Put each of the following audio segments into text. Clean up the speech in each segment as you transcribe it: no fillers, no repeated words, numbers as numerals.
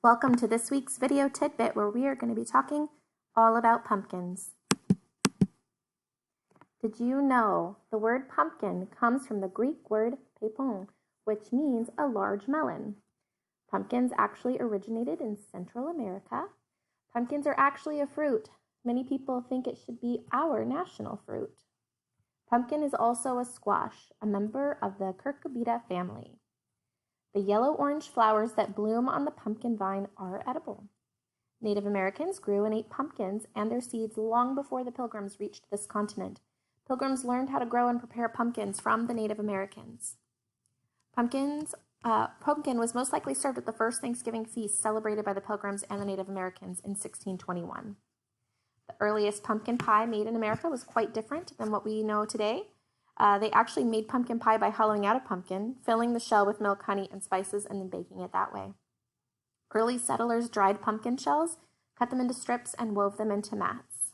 Welcome to this week's video tidbit where we are going to be talking all about pumpkins. Did you know the word pumpkin comes from the Greek word papon, which means a large melon? Pumpkins actually originated in Central America. Pumpkins are actually a fruit. Many people think it should be our national fruit. Pumpkin is also a squash, a member of the Cucurbita family. The yellow-orange flowers that bloom on the pumpkin vine are edible. Native Americans grew and ate pumpkins and their seeds long before the Pilgrims reached this continent. Pilgrims learned how to grow and prepare pumpkins from the Native Americans. Pumpkin was most likely served at the first Thanksgiving feast celebrated by the Pilgrims and the Native Americans in 1621. The earliest pumpkin pie made in America was quite different than what we know today. They actually made pumpkin pie by hollowing out a pumpkin, filling the shell with milk, honey, and spices, and then baking it that way. Early settlers dried pumpkin shells, cut them into strips, and wove them into mats.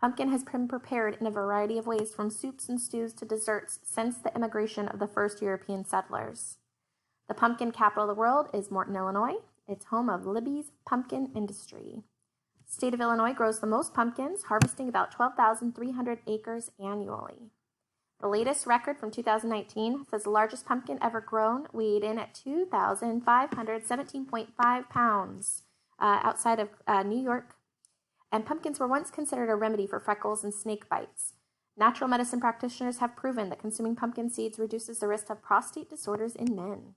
Pumpkin has been prepared in a variety of ways, from soups and stews to desserts, since the immigration of the first European settlers. The pumpkin capital of the world is Morton, Illinois. It's home of Libby's pumpkin industry. The state of Illinois grows the most pumpkins, harvesting about 12,300 acres annually. The latest record from 2019 says the largest pumpkin ever grown weighed in at 2,517.5 pounds outside of New York. And pumpkins were once considered a remedy for freckles and snake bites. Natural medicine practitioners have proven that consuming pumpkin seeds reduces the risk of prostate disorders in men.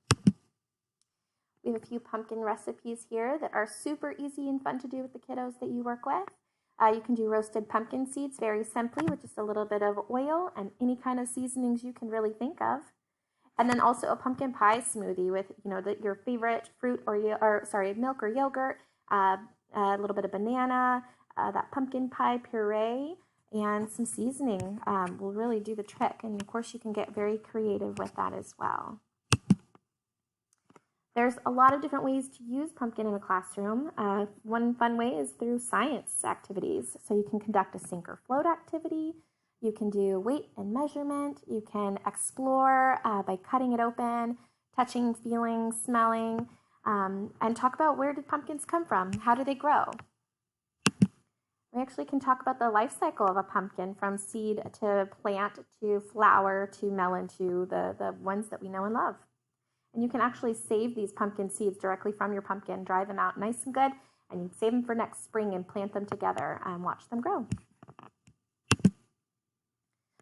We have a few pumpkin recipes here that are super easy and fun to do with the kiddos that you work with. You can do roasted pumpkin seeds very simply with just a little bit of oil and any kind of seasonings you can really think of. And then also a pumpkin pie smoothie with, your favorite fruit or milk or yogurt, a little bit of banana, that pumpkin pie puree, and some seasoning will really do the trick. And of course, you can get very creative with that as well. There's a lot of different ways to use pumpkin in a classroom. One fun way is through science activities. So you can conduct a sink or float activity. You can do weight and measurement. You can explore by cutting it open, touching, feeling, smelling, and talk about where did pumpkins come from? How do they grow? We actually can talk about the life cycle of a pumpkin, from seed to plant to flower to melon to the ones that we know and love. And you can actually save these pumpkin seeds directly from your pumpkin, dry them out nice and good, and you can save them for next spring and plant them together and watch them grow.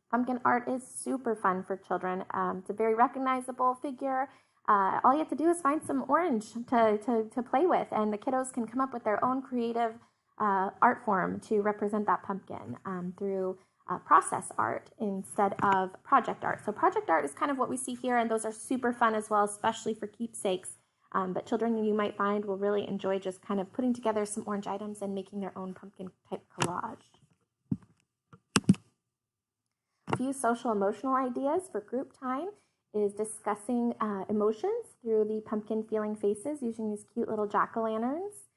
Pumpkin art is super fun for children. It's a very recognizable figure. All you have to do is find some orange to play with, and the kiddos can come up with their own creative art form to represent that pumpkin through process art instead of project art. So project art is kind of what we see here, and those are super fun as well, especially for keepsakes. But children, you might find, will really enjoy just kind of putting together some orange items and making their own pumpkin type collage. A few social emotional ideas for group time is discussing emotions through the pumpkin feeling faces using these cute little jack-o'-lanterns.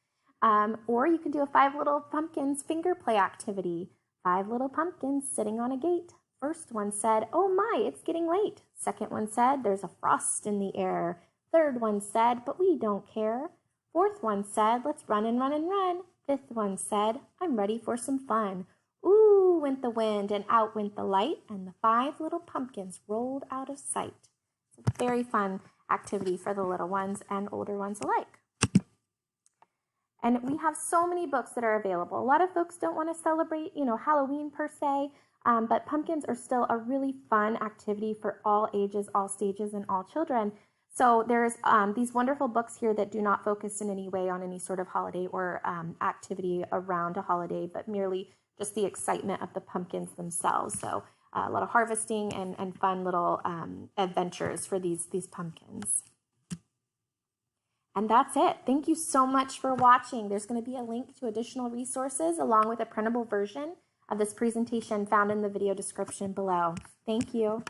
Or you can do a 5 little pumpkins finger play activity. 5 little pumpkins sitting on a gate. First one said, "Oh my, it's getting late." Second one said, "There's a frost in the air." Third one said, "But we don't care." Fourth one said, "Let's run and run and run." Fifth one said, "I'm ready for some fun." Ooh, went the wind and out went the light, and the 5 little pumpkins rolled out of sight. It's a very fun activity for the little ones and older ones alike. And we have so many books that are available. A lot of folks don't want to celebrate, Halloween per se, but pumpkins are still a really fun activity for all ages, all stages, and all children. So there's these wonderful books here that do not focus in any way on any sort of holiday or activity around a holiday, but merely just the excitement of the pumpkins themselves. So a lot of harvesting and fun little adventures for these pumpkins. And that's it. Thank you so much for watching. There's going to be a link to additional resources along with a printable version of this presentation found in the video description below. Thank you.